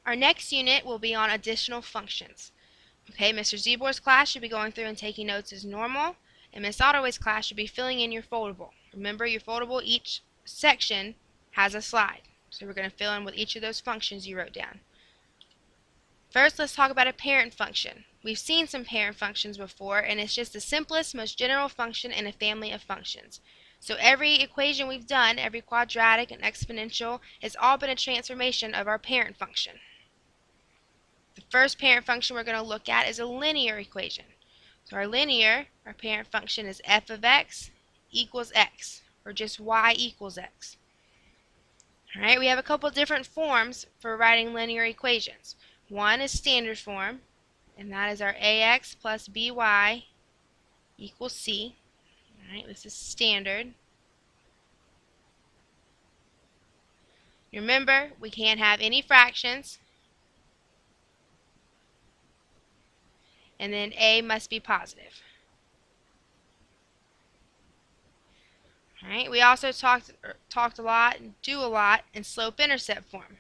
Our next unit will be on additional functions. Okay, Mr. Zebor's class should be going through and taking notes as normal, and Miss Ottaway's class should be filling in your foldable. Remember, your foldable, each section has a slide. So we're going to fill in with each of those functions you wrote down. First, let's talk about a parent function. We've seen some parent functions before, and it's just the simplest, most general function in a family of functions. So every equation we've done, every quadratic and exponential, has all been a transformation of our parent function. The first parent function we're going to look at is a linear equation. So our parent function is f of x equals x, or just y equals x. Alright, we have a couple different forms for writing linear equations. One is standard form, and that is our ax plus by equals c. Alright, this is standard. Remember, we can't have any fractions, and then a must be positive. Alright, we also talked a lot and do a lot in slope-intercept form.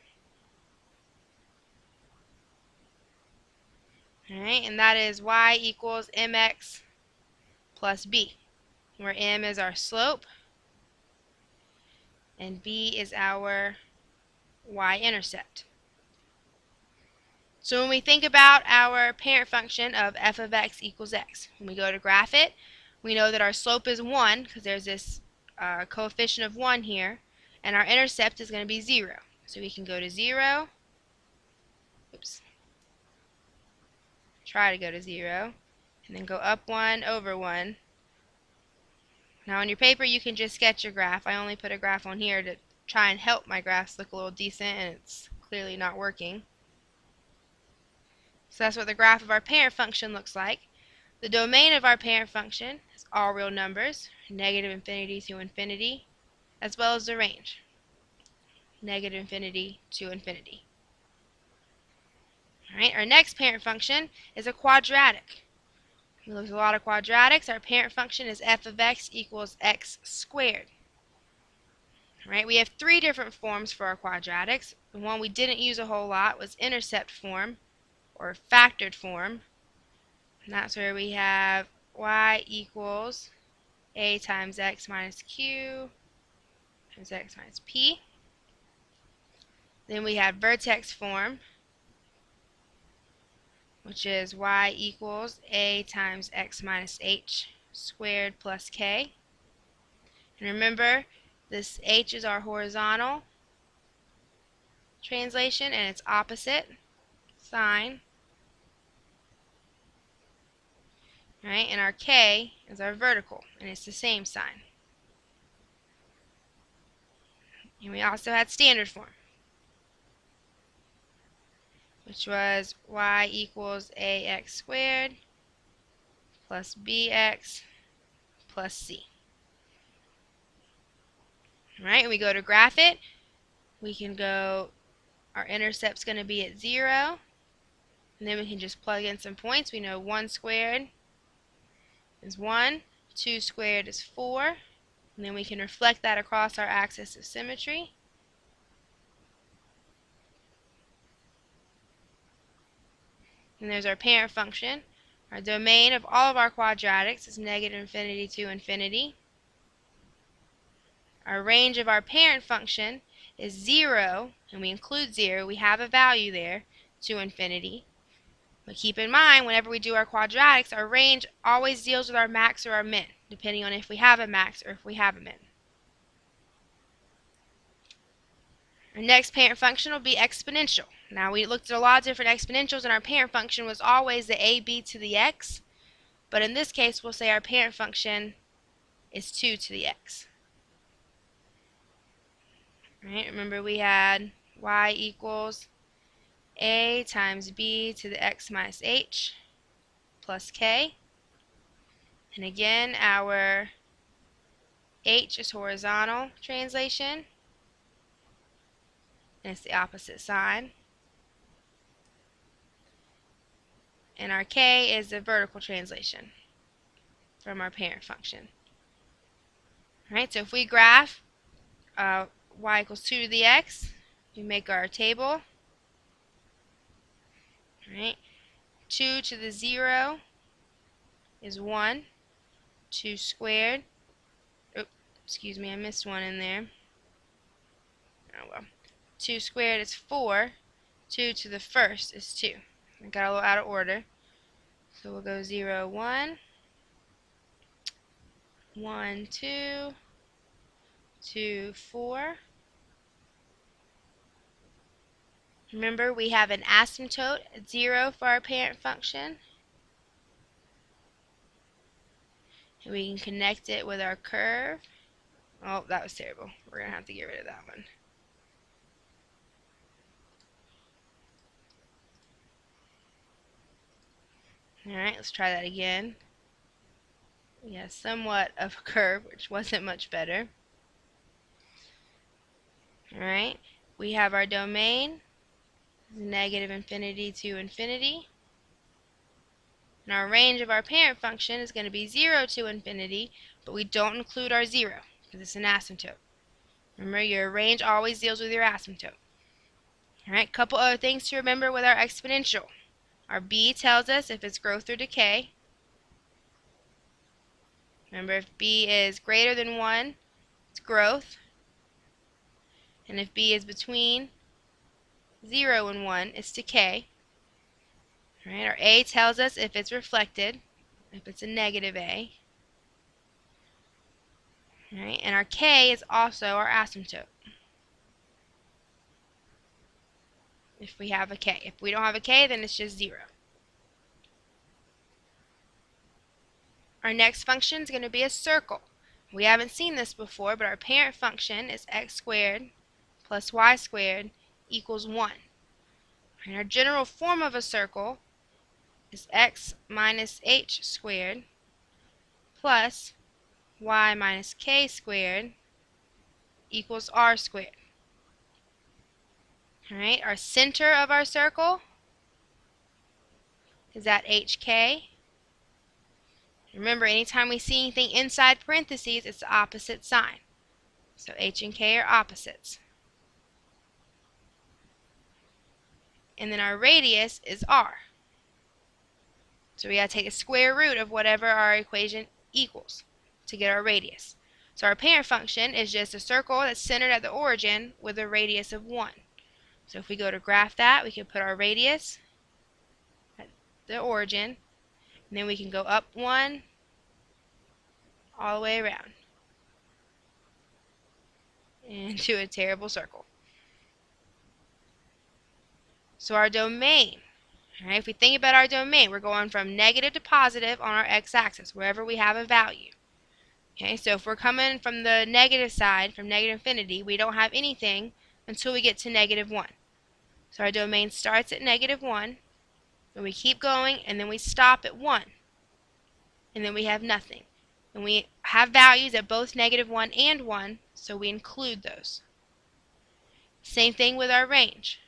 Alright, and that is y equals mx plus b, where m is our slope and b is our y-intercept. So when we think about our parent function of f of x equals x, when we go to graph it, we know that our slope is 1 because there's this coefficient of 1 here, and our intercept is going to be 0. So we can go to 0, try to go to 0, and then go up 1 over 1. Now on your paper you can just sketch your graph. I only put a graph on here to try and help my graphs look a little decent, and it's clearly not working. So that's what the graph of our parent function looks like. The domain of our parent function is all real numbers, negative infinity to infinity, as well as the range, negative infinity to infinity. Alright, our next parent function is a quadratic. We looked at a lot of quadratics. Our parent function is f of x equals x squared. Alright, we have three different forms for our quadratics. The one we didn't use a whole lot was intercept form, or factored form. And that's where we have y equals a times x minus q times x minus p. Then we have vertex form, which is y equals a times x minus h squared plus k. And remember, this h is our horizontal translation and its opposite sign. Right? And our k is our vertical, and it's the same sign. And we also had standard form, which was y equals ax squared plus bx plus c. Right? And we go to graph it. We can go, our intercept's going to be at 0. And then we can just plug in some points. We know 1 squared is 1, 2 squared is 4. And then we can reflect that across our axis of symmetry. And there's our parent function. Our domain of all of our quadratics is negative infinity to infinity. Our range of our parent function is 0, and we include 0. We have a value there, to infinity. But keep in mind, whenever we do our quadratics, our range always deals with our max or our min, depending on if we have a max or if we have a min. Our next parent function will be exponential. Now, we looked at a lot of different exponentials, and our parent function was always the ab to the x. But in this case, we'll say our parent function is 2 to the x. Right, remember we had y equals a times b to the x minus h plus k. And again, our h is horizontal translation, and it's the opposite sign. And our k is the vertical translation from our parent function. Alright, so if we graph y equals 2 to the x, we make our table. Alright, 2 to the 0 is 1. 2 squared. Oh, excuse me, I missed one in there. Oh well. 2 squared is 4. 2 to the first is 2. I got a little out of order. So we'll go 0, 1. 1, 2. 2, 4. Remember, we have an asymptote at 0 for our parent function. And we can connect it with our curve. Oh, that was terrible. We're going to have to get rid of that one. Alright, let's try that again. We have somewhat of a curve, which wasn't much better. Alright, we have our domain, negative infinity to infinity. And our range of our parent function is going to be 0 to infinity, but we don't include our 0 because it's an asymptote. Remember, your range always deals with your asymptote. Alright, couple other things to remember with our exponential. Our b tells us if it's growth or decay. Remember, if b is greater than 1, it's growth. And if b is between 0 and 1, it's decay. Alright, our a tells us if it's reflected, if it's a negative a. Alright, and our k is also our asymptote. If we have a k. If we don't have a k, then it's just 0. Our next function is going to be a circle. We haven't seen this before, but our parent function is x squared plus y squared equals 1. And our general form of a circle is x minus h squared plus y minus k squared equals r squared. Alright, our center of our circle is at hk. Remember, anytime we see anything inside parentheses, it's the opposite sign. So h and k are opposites. And then our radius is r. So we got to take the square root of whatever our equation equals to get our radius. So our parent function is just a circle that's centered at the origin with a radius of 1. So if we go to graph that, we can put our radius at the origin, and then we can go up 1 all the way around into a terrible circle. So our domain, alright, if we think about our domain, we're going from negative to positive on our x-axis, wherever we have a value. Okay, so if we're coming from the negative side, from negative infinity, we don't have anything until we get to negative 1. So our domain starts at negative 1, and we keep going, and then we stop at 1. And then we have nothing. And we have values at both negative 1 and 1, so we include those. Same thing with our range.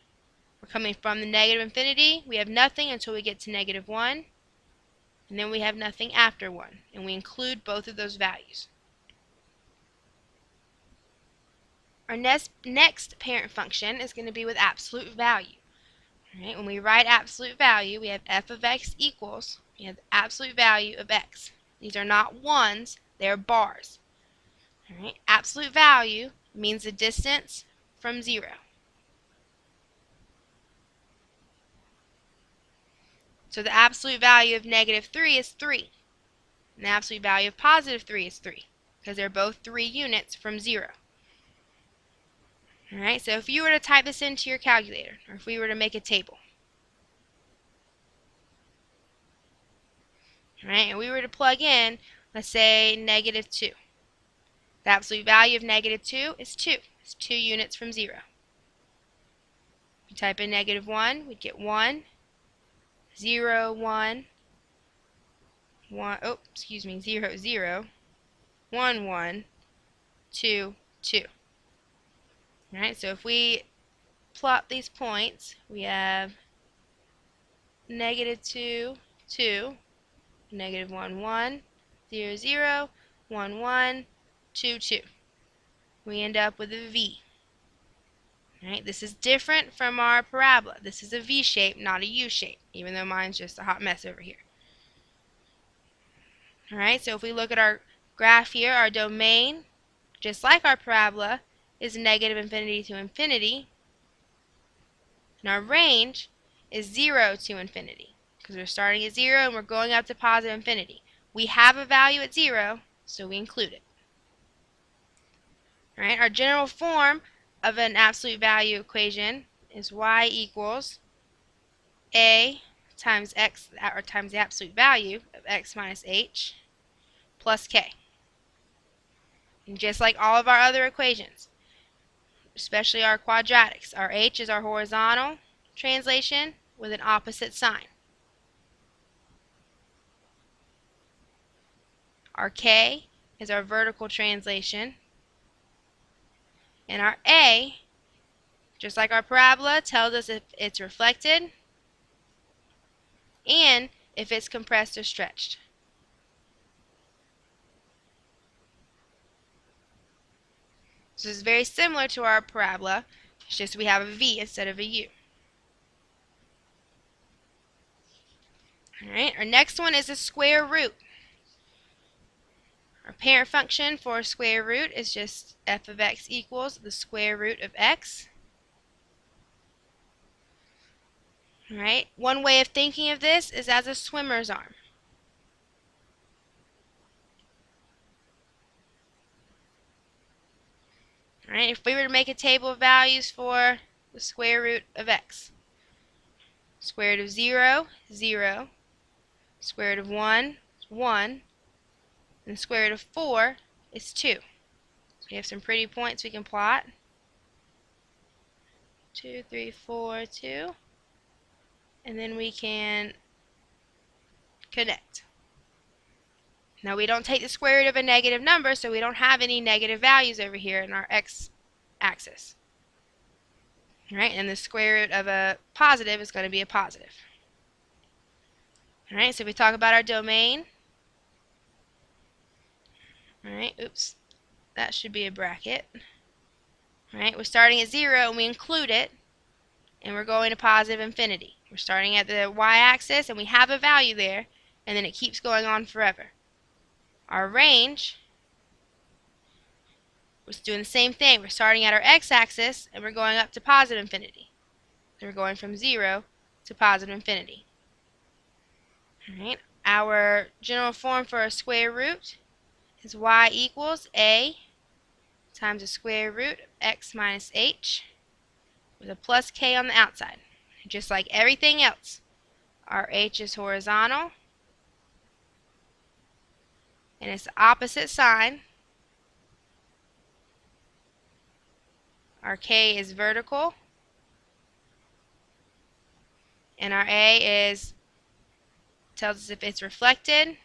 We're coming from the negative infinity, we have nothing until we get to negative 1, and then we have nothing after 1, and we include both of those values. Our next parent function is going to be with absolute value. Alright, when we write absolute value, we have f of x equals, we have the absolute value of x. These are not ones, they are bars. Alright, absolute value means the distance from 0. So the absolute value of negative 3 is 3. And the absolute value of positive 3 is 3, because they're both 3 units from 0. Alright, so if you were to type this into your calculator, or if we were to make a table, alright, and we were to plug in, let's say, negative 2. The absolute value of negative 2 is 2. It's 2 units from 0. If you type in negative 1, we'd get 1, 0, 1, 1, oh, excuse me, 0, 0, 1, 1, 2, 2. Alright, so if we plot these points, we have negative 2, 2, negative 1, 1, 0, 0, 1, 1, 2, 2. We end up with a V. Right? This is different from our parabola. This is a V shape, not a U shape, even though mine's just a hot mess over here. Alright, so if we look at our graph here, our domain, just like our parabola, is negative infinity to infinity, and our range is 0 to infinity, because we're starting at 0 and we're going up to positive infinity. We have a value at 0, so we include it. Alright, our general form of an absolute value equation is y equals a times x, or times the absolute value of x minus h plus k. And just like all of our other equations, especially our quadratics, our h is our horizontal translation with an opposite sign. Our k is our vertical translation. And our a, just like our parabola, tells us if it's reflected and if it's compressed or stretched. So this is very similar to our parabola, it's just we have a V instead of a U. Alright, our next one is a square root. Our parent function for a square root is just f of x equals the square root of x. Alright, one way of thinking of this is as a swimmer's arm. Alright, if we were to make a table of values for the square root of x, square root of 0, 0, square root of 1, 1, and the square root of 4 is 2. So we have some pretty points we can plot. 2, 3, 4, 2. And then we can connect. Now we don't take the square root of a negative number, so we don't have any negative values over here in our x-axis. Alright, and the square root of a positive is going to be a positive. Alright, so we talk about our domain. Alright, oops, that should be a bracket. Alright, we're starting at 0 and we include it, and we're going to positive infinity. We're starting at the y-axis and we have a value there, and then it keeps going on forever. Our range, we're doing the same thing. We're starting at our x-axis and we're going up to positive infinity. So we're going from 0 to positive infinity. Alright, our general form for a square root is y equals a times the square root of x minus h with a plus k on the outside. Just like everything else, our h is horizontal and it's the opposite sign. Our k is vertical and our a is tells us if it's reflected,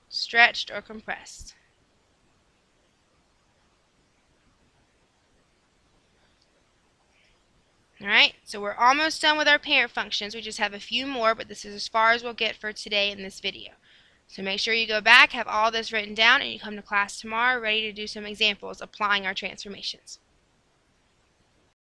stretched, or compressed. Alright, so we're almost done with our parent functions. We just have a few more, but this is as far as we'll get for today in this video. So make sure you go back, have all this written down, and you come to class tomorrow ready to do some examples applying our transformations.